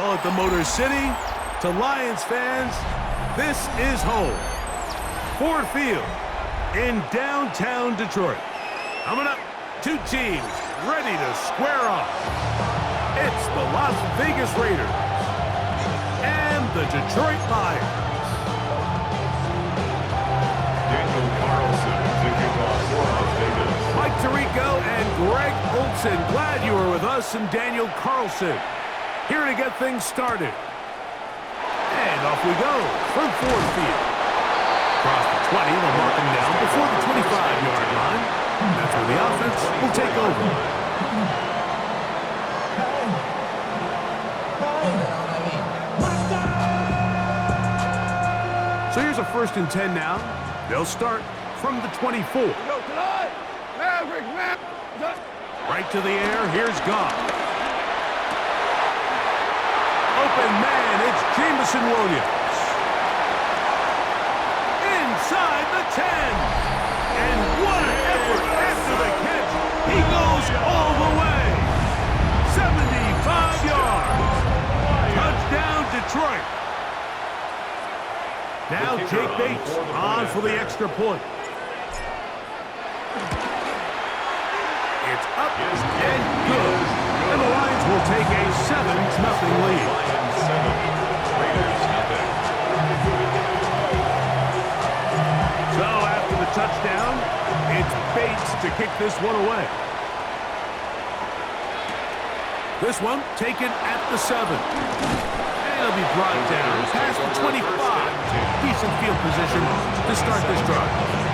call it the Motor City, to Lions fans, this is home. Ford Field in downtown Detroit. Coming up, two teams ready to square off. It's the Las Vegas Raiders and the Detroit Lions. Daniel Carlson to kick off for Las Vegas. Mike Tirico and Greg Olson, glad you were with us, and Daniel Carlson here to get things started. And off we go from Ford Field. Across the 20, they'll mark him down before the 25-yard line. That's where the offense will take over. So here's a 1st and 10 now. They'll start from the 24. Right to the air, here's Goff. Open man, it's Jameson Williams. Inside the 10. And what an effort after the catch. He goes all the way. 75 yards. Touchdown, Detroit. Now Jake Bates on for the extra point. It's up and good. And the Lions will take a 7-0 lead. So after the touchdown, it's Bates to kick this one away. This one taken at the 7. And it'll be brought down past the 25. Decent field position to start this drive.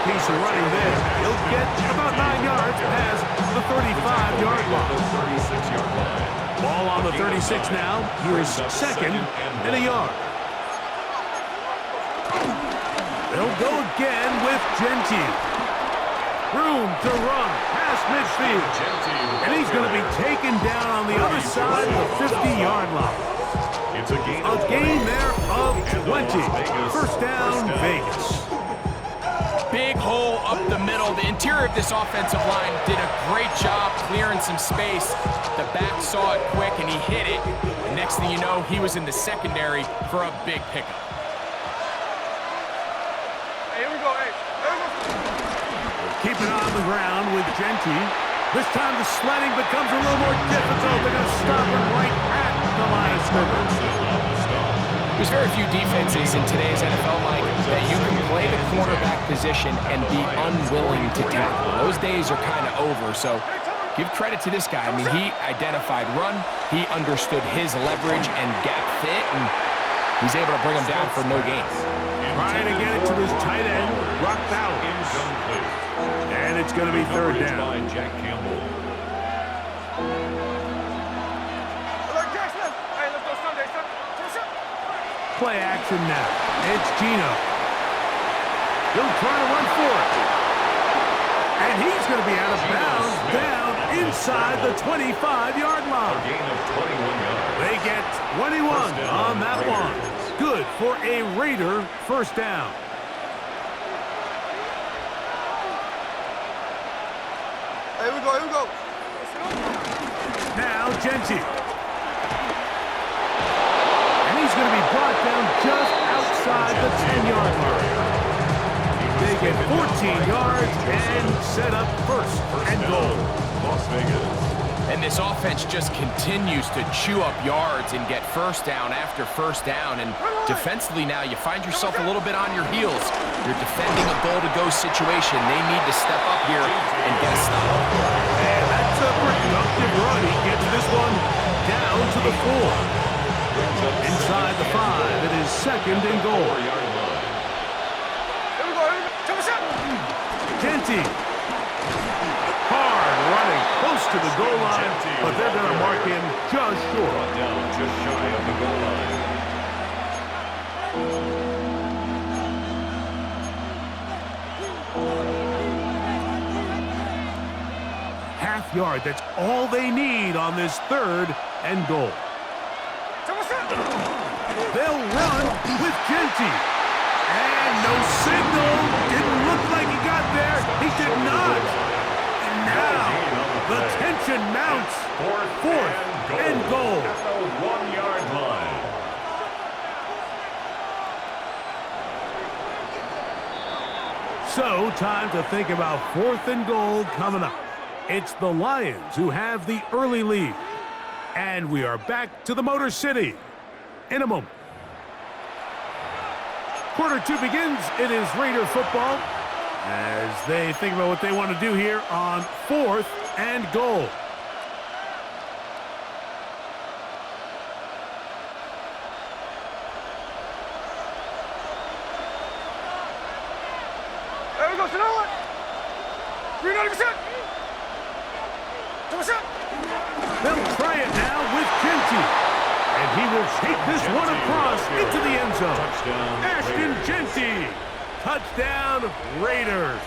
Piece of running there. He'll get about 9 yards past the 35-yard line. Ball on the 36 now. Here's 2nd and a yard. They'll go again with Gentile. Room to run past midfield. And he's going to be taken down on the other side of the 50-yard line. It's a gain there of 20. 1st down, Vegas. Big hole up the middle. The interior of this offensive line did a great job clearing some space. The back saw it quick, and he hit it. And next thing you know, he was in the secondary for a big pickup. Hey, here we go. Hey, there we go. Keep it on the ground with Gentile. This time the sledding becomes a little more difficult. They're going to stop him right at the line of scrimmage. There's very few defenses in today's NFL, Mike, that you can play the cornerback position and be unwilling to tackle. Those days are kind of over, so give credit to this guy. I mean, he identified run, he understood his leverage and gap fit, and he's able to bring him down for no gain. Trying to get it to his tight end, Brock Bowers. And it's going to be 3rd down. Jack Campbell. Play action now. It's Gino. He'll try to run for it. And he's going to be out of bounds down inside the 25-yard line. A gain of 21 yards. They get 21 on that one. Good for a Raider 1st down. Here we go, here we go. Now Gentile. He's going to be brought down just outside the 10-yard line. They get 14 yards and set up 1st and goal. Las Vegas. And this offense just continues to chew up yards and get 1st down after 1st down. And defensively now, you find yourself a little bit on your heels. You're defending a goal-to-go situation. They need to step up here and get a stop. And that's a productive run. He gets this one down to the 4. Inside the 5, it is 2nd and goal. Here we go. Check us out. Gentile. Hard running close to the goal line, but they're going to mark him just short. Down just shy of the goal line. Half yard, that's all they need on this 3rd and goal. They'll run with Genty. And no signal. Didn't look like he got there. He did not. And now the tension mounts. 4th and goal. At the 1-yard line. So, time to think about 4th and goal coming up. It's the Lions who have the early lead. And we are back to the Motor City in a moment. Quarter 2 begins. It is Raider football as they think about what they want to do here on 4th and goal. There we go, sit down. 390%. They'll try it now with Genty. And he will take this one across into the end zone. Touchdown, Ashton Raiders. Genty. Touchdown, Raiders.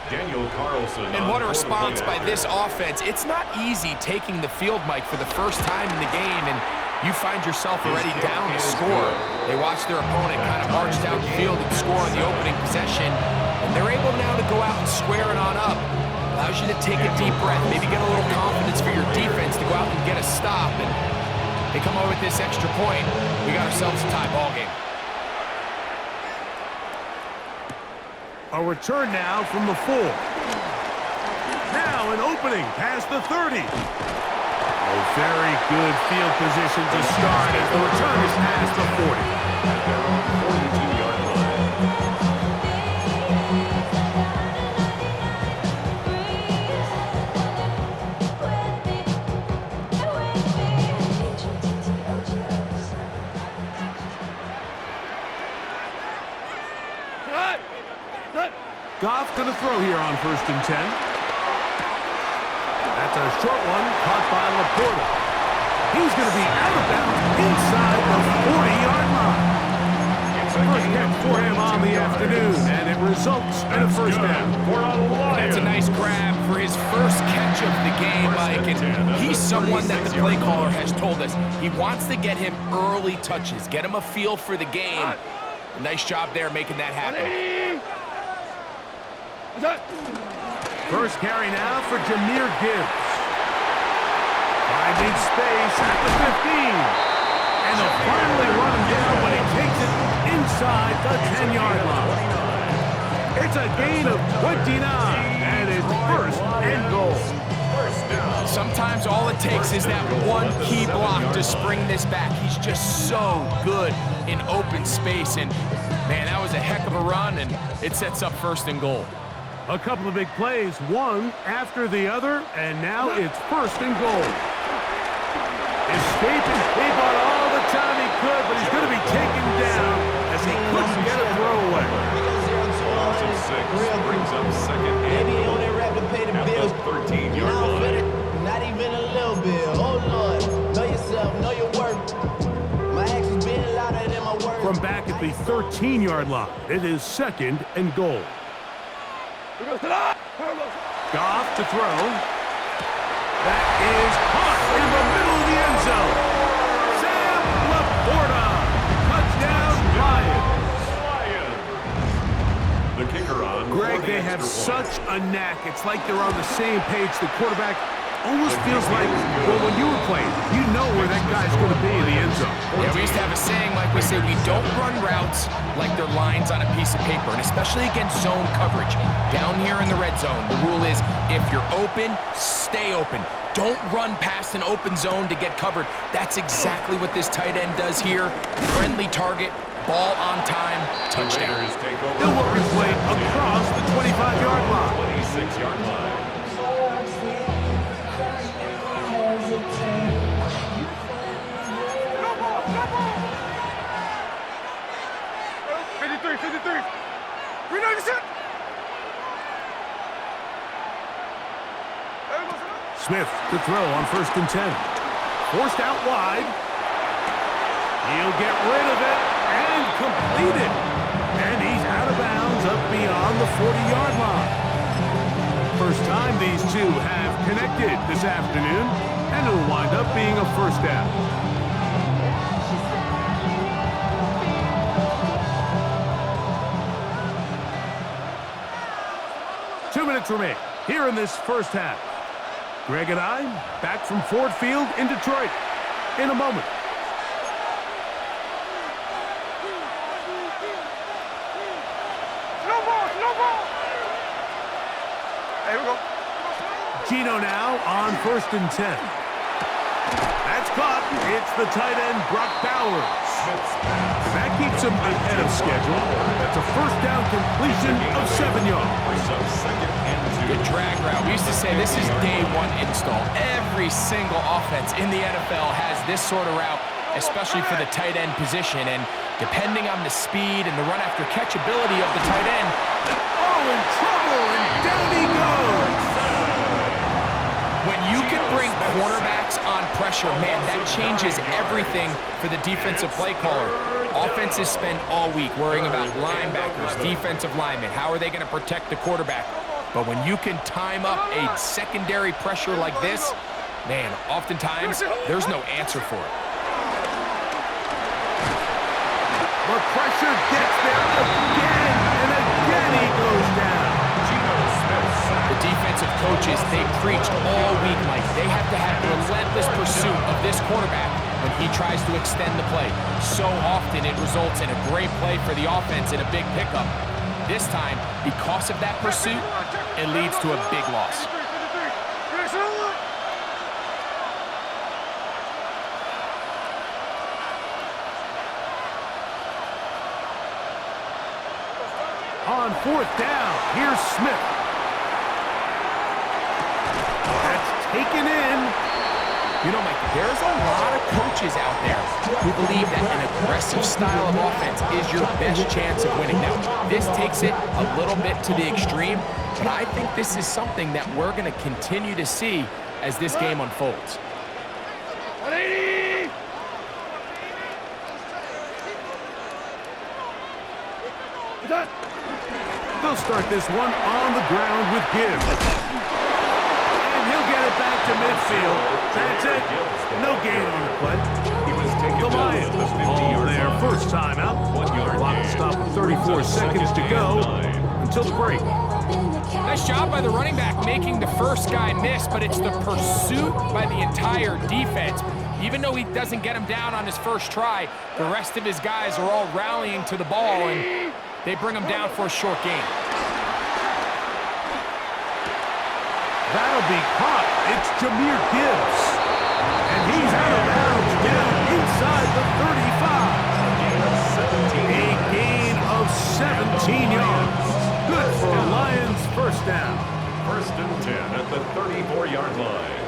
Daniel Carlson. And what a on response by quarterback. this offense. It's not easy taking the field, Mike, for the first time in the game, and you find yourself already down to score. They watch their opponent kind of march down the field and score on the opening possession, and they're able now to go out and square it on up. Allows you to take a deep breath, maybe get a little confidence for your defense to go out and get a stop, and they come over with this extra point. We got ourselves a tie ball game. A return now from the 4. Now an opening past the 30. A very good field position to start as the return is past the 40. At their own 42-yard line. Goff going to throw here on 1st and 10. That's a short one caught by Laporta. He's going to be out of bounds inside the 40-yard line. First catch for him on the afternoon, and it results in a first down. That's a nice grab for his first catch of the game, Mike, and he's someone that the play caller has told us he wants to get him early touches, get him a feel for the game. Nice job there making that happen. First carry now for Jahmyr Gibbs. Finding space at the 15. And they'll finally run him down when he takes it inside the 10-yard line. It's a gain of 29, and it's 1st and goal. Sometimes all it takes is that one key block to spring this back. He's just so good in open space, and man, that was a heck of a run, and it sets up 1st and goal. A couple of big plays, one after the other, and now it's 1st and goal. Escaping, he bought all the time he could, but he's going to be taken down as he couldn't get a throwaway. Loss of 6 brings up 2nd and goal at the 13-yard line. Not even a little bit. Oh, Lord. Know yourself. Know your worth. My actions being louder than my words. From back at the 13-yard line, it is 2nd and goal. Goff to throw. That is caught in the middle of the end zone. Sam Laporta. Touchdown, Lions. The kicker on. Greg, they have such a knack. It's like they're on the same page. The quarterback almost feels like, well, when you were playing, you know where that guy's going to be in the end zone. Yeah, we used to have a saying, like we say, we don't run routes like they're lines on a piece of paper, and especially against zone coverage. Down here in the red zone, the rule is if you're open, stay open. Don't run past an open zone to get covered. That's exactly what this tight end does here. Friendly target, ball on time, touchdown. He'll work his way across the 25-yard line. 26-yard line. 53. 390%. Smith to throw on 1st and 10. Forced out wide. He'll get rid of it and complete it. And he's out of bounds up beyond the 40-yard line. First time these two have connected this afternoon, and it'll wind up being a first down. Two minutes remain here in this first half. Greg and I back from Ford Field in Detroit in a moment. Here we go. Gino now on 1st and 10. That's caught. It's the tight end, Brock Bowers. That keeps him ahead of schedule. That's a first down completion of 7 yards. Good drag route. We used to say this is day one install. Every single offense in the NFL has this sort of route, especially for the tight end position. And depending on the speed and the run after catch ability of the tight end, in trouble, and down he goes. When you can bring quarterbacks on pressure, man, that changes everything for the defensive play caller. Offenses spend all week worrying about linebackers, defensive linemen. How are they going to protect the quarterback? But when you can time up a secondary pressure like this, man, oftentimes there's no answer for it. The pressure gets there again, and again he goes down. The defensive coaches, they preach all week, Mike. They have to have relentless pursuit of this quarterback when he tries to extend the play. So often it results in a great play for the offense and a big pickup. This time, because of that pursuit, it leads to a big loss. On 4th down, here's Smith. That's taken in. You know, Mike, there's a lot of coaches out there who believe that an aggressive style of offense is your best chance of winning. Now, this takes it a little bit to the extreme, but I think this is something that we're going to continue to see as this game unfolds. 180! Done. They'll start this one on the ground with Gibbs. And he'll get it back to midfield. That's it. No gain on the play. The Lions all their first time out. Clock stop with 34 seconds to go until the break. Nice job by the running back making the first guy miss, but it's the pursuit by the entire defense. Even though he doesn't get him down on his first try, the rest of his guys are all rallying to the ball, and they bring him down for a short gain. That'll be caught. It's Jahmyr Gibbs. And he's out of bounds down inside the 35. A gain of 17 yards. Good for a Lions first down. 1st and 10 at the 34-yard line.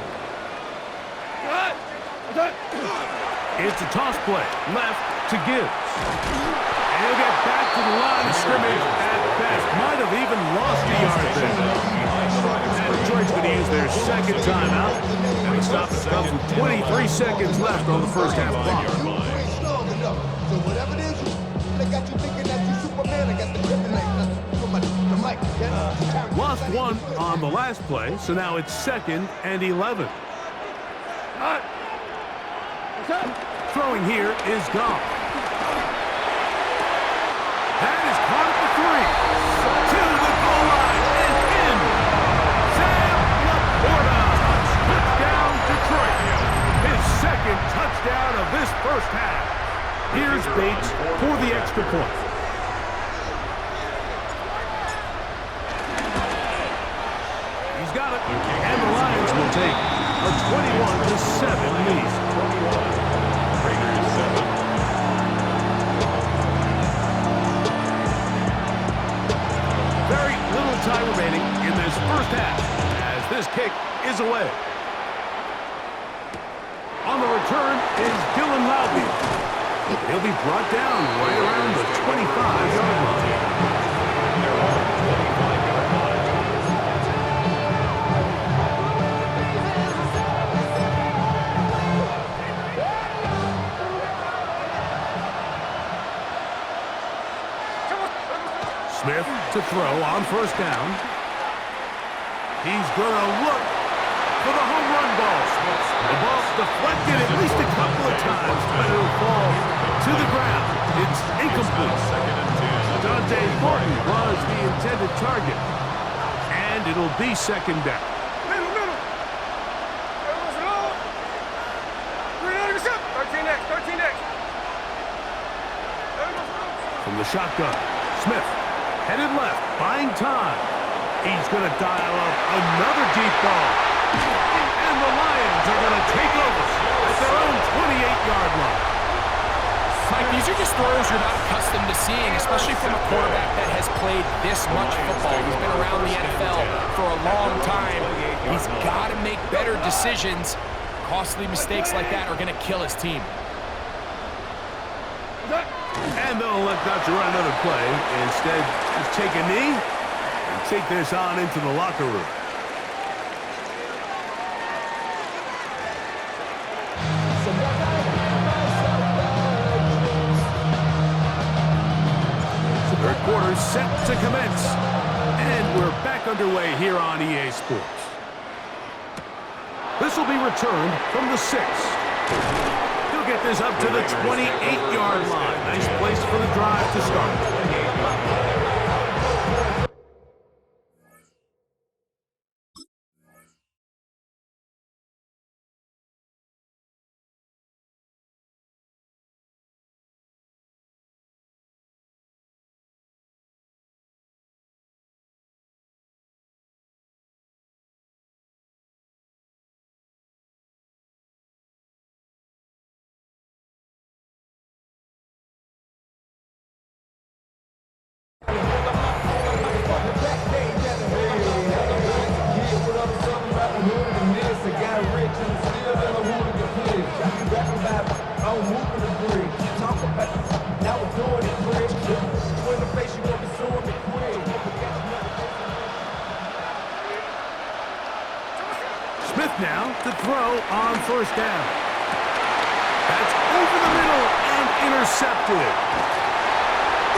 It's a toss play. Left to Gibbs. And he'll get back to the line of scrimmage at best. Might have even lost a yard there. And Detroit's going to use their second timeout. And the stoppage comes with 23 seconds left on the first half clock. So whatever it is, they got you thinking that you Superman. I got the kryptonite. The mic. Lost one on the last play, so now it's 2nd and 11. Throwing here is Goff. That is caught at the 3. To the goal line and in. Sam Laporta. Touchdown Detroit. His 2nd touchdown of this first half. Here's Bates for the extra point. He's got it. And the Lions will take a 21-7 lead. Very little time remaining in this first half as this kick is away. On the return is Dylan Loudby. He'll be brought down right around the 25-yard line. Smith to throw on first down. He's going to look for the home run ball. The ball's deflected at least a couple of times, but it'll fall to the ground. It's incomplete. Dante Thornton was the intended target. And it'll be second down. Middle. 13 next. From the shotgun, Smith headed left, buying time. He's going to dial up another deep ball. And the Lions are going to take over at their own 28-yard line. Mike, these are just throws you're not accustomed to seeing, especially from a quarterback that has played this much football. He's been around the NFL for a long time. He's got to make better decisions. Costly mistakes like that are going to kill his team. And they'll let Dr. run another play. Instead, just take a knee and take this on into the locker room. Third quarter set to commence. And we're back underway here on EA Sports. This will be returned from the 6. He'll get this up to the 28-yard line. Nice place for the drive to start. Smith now to throw on first down. That's over the middle and intercepted.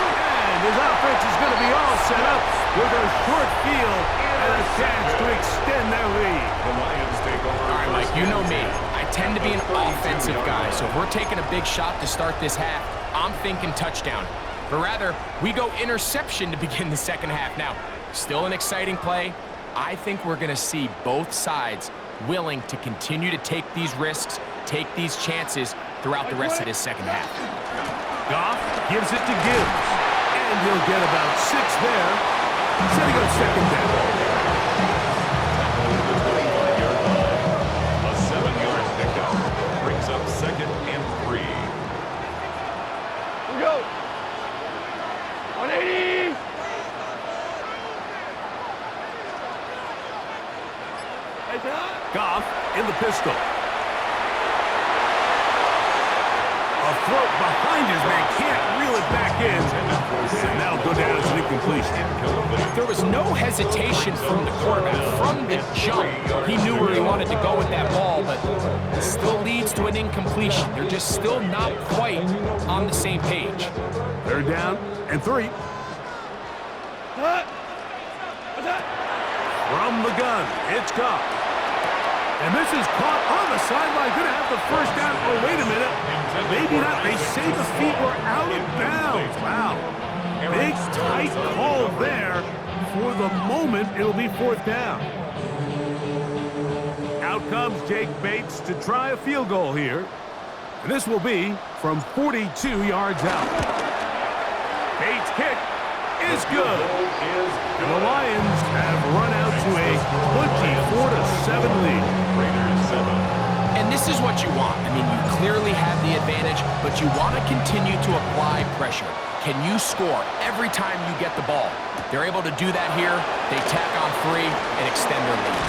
And his offense is going to be all set up with a short field and a chance to extend their lead. The Lions take over. All right, Mike, you know me. I tend to be an offensive guy, so if we're taking a big shot to start this half, I'm thinking touchdown. But rather, we go interception to begin the second half. Now, still an exciting play. I think we're going to see both sides willing to continue to take these risks, take these chances throughout the rest of this second half. Goff gives it to Gibbs. And he'll get about 6 there. Setting up second down. A 7-yard pickup brings up second and 3. Here we go. 180. Goff in the pistol. A throw behind his man, can't reel it back in. And that'll go down as an incompletion. There was no hesitation from the quarterback. From the jump, he knew where he wanted to go with that ball, but it still leads to an incompletion. They're just still not quite on the same page. Third down and 3. From the gun, it's Goff. And this is caught on the sideline. Going to have the first down. Oh, wait a minute. Maybe not. They say the feet were out of bounds. Wow. Big, tight call there. For the moment, it'll be fourth down. Out comes Jake Bates to try a field goal here. And this will be from 42 yards out. Bates' kick is good. And the Lions have run out to a 24-7 lead. And this is what you want. I mean, you clearly have the advantage, but you want to continue to apply pressure. Can you score every time you get the ball? They're able to do that here. They tack on 3 and extend their lead.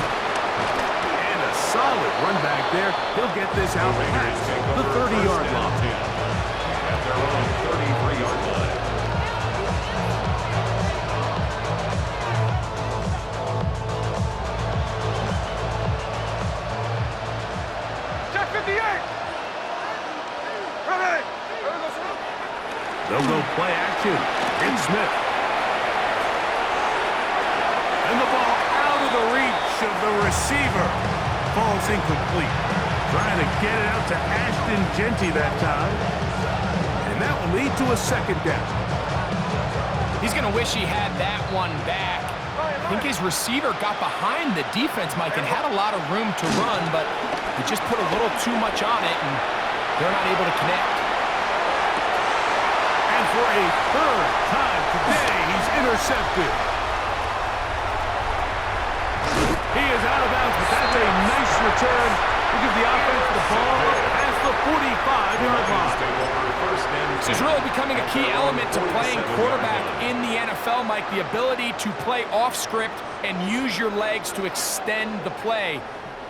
And a solid run back there. He'll get this out past the 30-yard line. At their own 33-yard line. They'll go play action. It's Smith. of the receiver. Falls incomplete. Trying to get it out to Ashton Genty that time. And that will lead to a second down. He's going to wish he had that one back. I think his receiver got behind the defense, Mike, and had a lot of room to run, but he just put a little too much on it, and they're not able to connect. And for a third time today, he's intercepted. He is out of bounds, but that's a nice return. We give the offense the ball past the 45-yard line. This is really becoming a key element to playing quarterback in the NFL, Mike, the ability to play off script and use your legs to extend the play.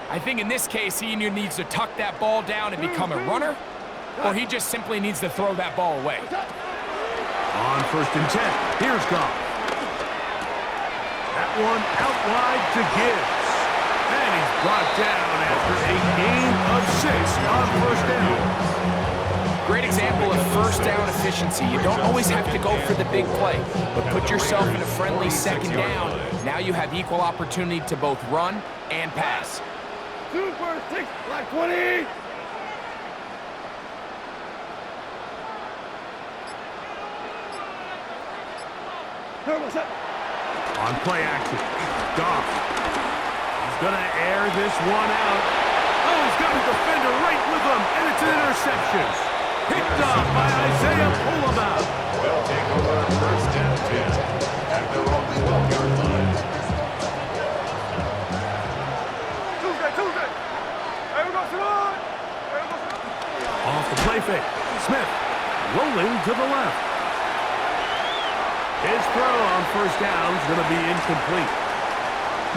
I think in this case, he either needs to tuck that ball down and become a runner, or he just simply needs to throw that ball away. On 1st and 10, here's Goff. That one out wide to Gibbs. And he's brought down after a gain of 6 on 1st down. Great example of first down efficiency. You don't always have to go for the big play, but put yourself in a friendly second down. Now you have equal opportunity to both run and pass. Super 6, like 20. On play action, Goff. He's going to air this one out. Oh, he's got a defender right with him, and it's an interception. Picked off by Isaiah Pullamaut. They'll take over 1st and 10 at their own 12-yard line. Tuesday. Hey, we got some on. Off the play fake, Smith rolling to the left. His throw on 1st down is going to be incomplete.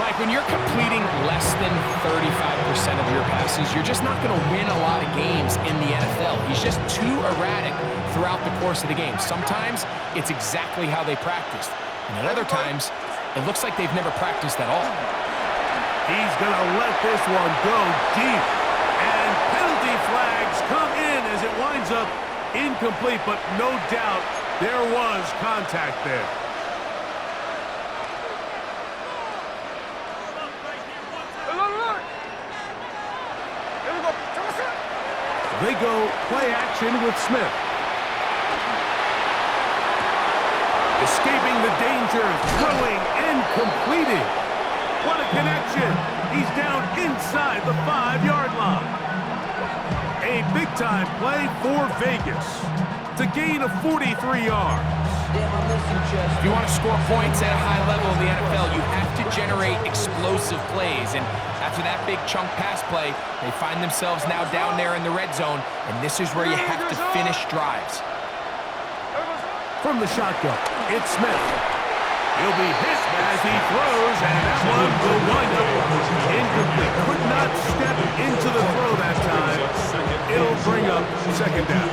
Mike, when you're completing less than 35% of your passes, you're just not going to win a lot of games in the NFL. He's just too erratic throughout the course of the game. Sometimes it's exactly how they practiced. And at other times, it looks like they've never practiced at all. He's going to let this one go deep. And penalty flags come in as it winds up incomplete, but no doubt there was contact there. They go play action with Smith. Escaping the danger, throwing and completing. What a connection. He's down inside the 5-yard line. A big-time play for Vegas to gain of 43 yards. If you want to score points at a high level in the NFL, you have to generate explosive plays. And after that big chunk pass play, they find themselves now down there in the red zone, and this is where you have to finish drives. From the shotgun, it's Smith. He'll be hit as he throws, and that one will wind up incomplete. Could not step into the throw that time. It'll bring up 2nd down.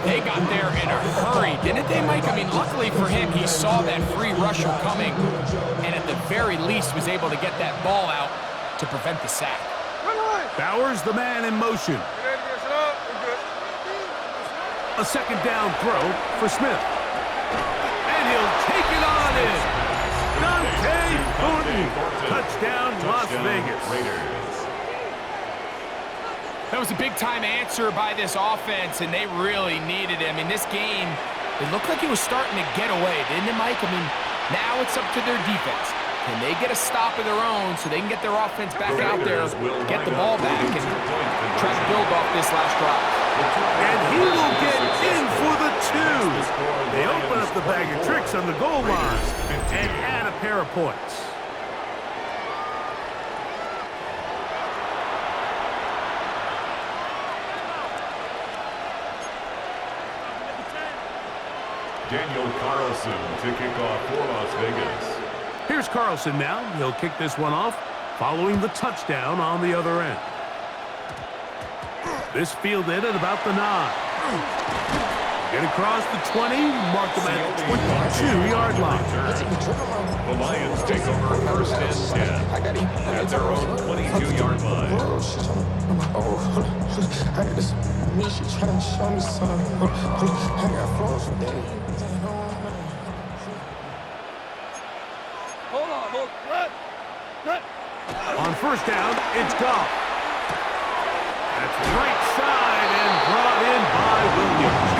They got there in a hurry, didn't they, Mike? I mean, luckily for him, he saw that free rusher coming, and at the very least was able to get that ball out to prevent the sack. Bowers the man in motion. A 2nd down throw for Smith. And he'll take it on in. Dante Thornton. Touchdown, Las Vegas. That was a big-time answer by this offense, and they really needed him. In this game, it looked like it was starting to get away, didn't it, Mike? I mean, now it's up to their defense. Can they get a stop of their own so they can get their offense back out there, get the ball back, and try to build off this last drive? And he will get in for the 2. They open up the bag of tricks on the goal line and add a pair of points. Daniel Carlson to kick off for Las Vegas. Here's Carlson now. He'll kick this one off following the touchdown on the other end. This fielded at about the 9. Get across the 20, mark them at the 22-yard line. The Lions take over 1st and 10 at their own 22-yard line. On first down, it's Goff. That's right side and brought in by Williams.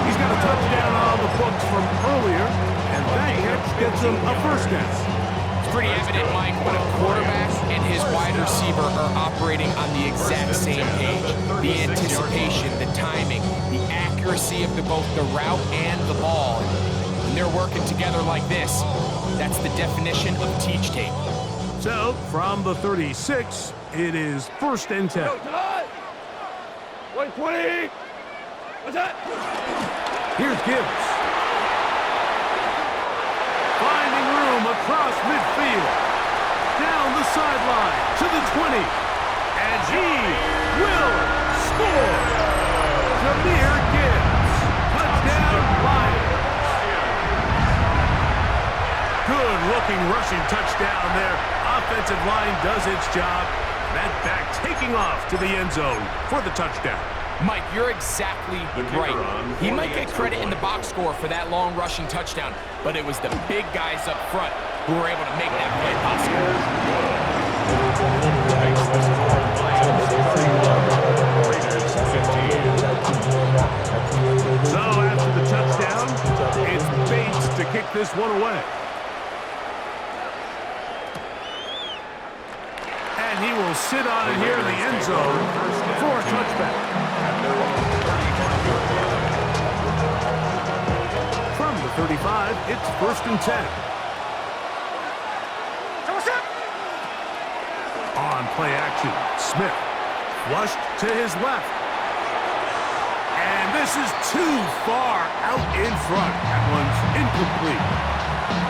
He's got a touchdown on the books from earlier, and that catch gets him a first down. It's pretty evident, Mike, when a quarterback and his wide receiver are operating on the exact same page. The anticipation, the timing, the accuracy of both the route and the ball. When they're working together like this, that's the definition of teach tape. So, from the 36, it is 1st and 10. 120. What's that? Here's Gibbs. Finding room across midfield. Down the sideline to the 20. And he will score. Jameer Gibbs. Touchdown, Lions. Good-looking rushing touchdown there. Offensive line does its job. That back taking off to the end zone for the touchdown. Mike, you're exactly right. He might get credit in the box score for that long rushing touchdown, but it was the big guys up front who were able to make that play possible. So after the touchdown, it's Bates to kick this one away. And he will sit on it here in the end zone for a touchback. From the 35, it's 1st and 10. On play action, Smith flushed to his left. And this is too far out in front. That one's incomplete.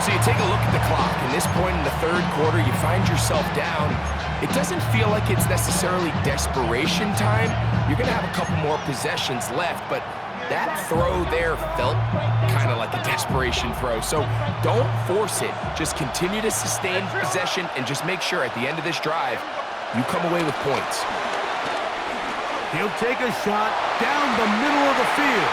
So you take a look at the clock. In this point in the third quarter, you find yourself down. It doesn't feel like it's necessarily desperation time. You're going to have a couple more possessions left, but that throw there felt kind of like a desperation throw. So don't force it. Just continue to sustain possession and just make sure at the end of this drive, you come away with points. He'll take a shot down the middle of the field.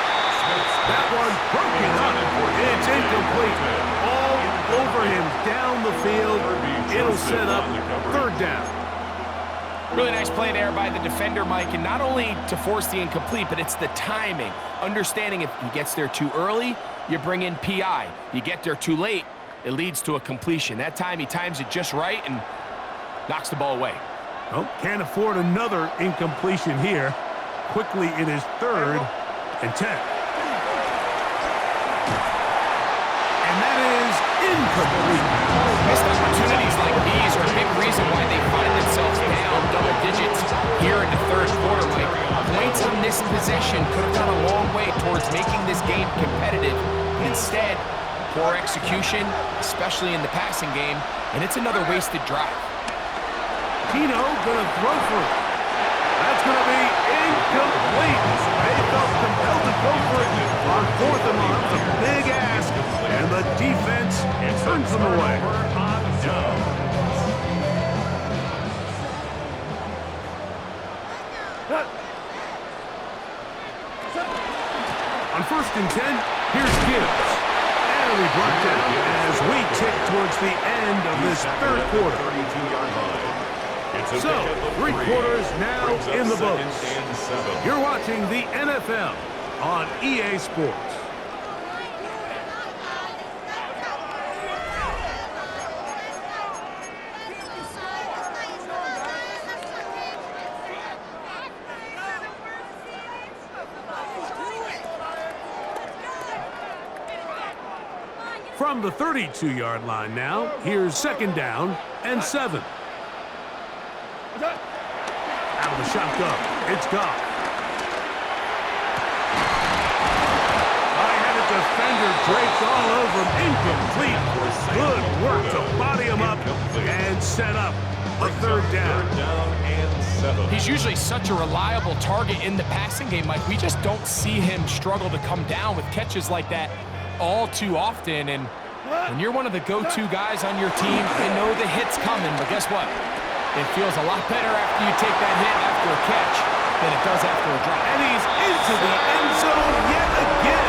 That one broken up. It's incomplete. All over him down the field. It'll set up 3rd down. Really nice play there by the defender, Mike, and not only to force the incomplete, but it's the timing. Understanding if he gets there too early, you bring in PI. You get there too late, it leads to a completion. That time he times it just right and knocks the ball away. Well, can't afford another incompletion here. Quickly it is 3rd and 10. And that is incomplete. Missed opportunities like these are a big reason why they find themselves down double digits here in the third quarter, Mike. Points on this possession could have gone a long way towards making this game competitive. Instead, poor execution, especially in the passing game, and it's another wasted drive. Tino gonna throw for it. That's gonna be incomplete. They felt compelled to go for it on 4th and 1. It's a big ask, and the defense turns them away. On 1st and 10, here's Gibbs. And we brought down as we tick towards the end of this third quarter. So, 3 quarters now in the books. You're watching the NFL on EA Sports. From the 32-yard line now, here's 2nd down and 7. Out of the shotgun, it's Goff. High-headed defender draped all over him. Incomplete. Good work to body him up and set up a 3rd down. He's usually such a reliable target in the passing game, Mike. We just don't see him struggle to come down with catches like that all too often. And when you're one of the go-to guys on your team, you know the hit's coming, but guess what? It feels a lot better after you take that hit after a catch than it does after a drop. And he's into the end zone yet again.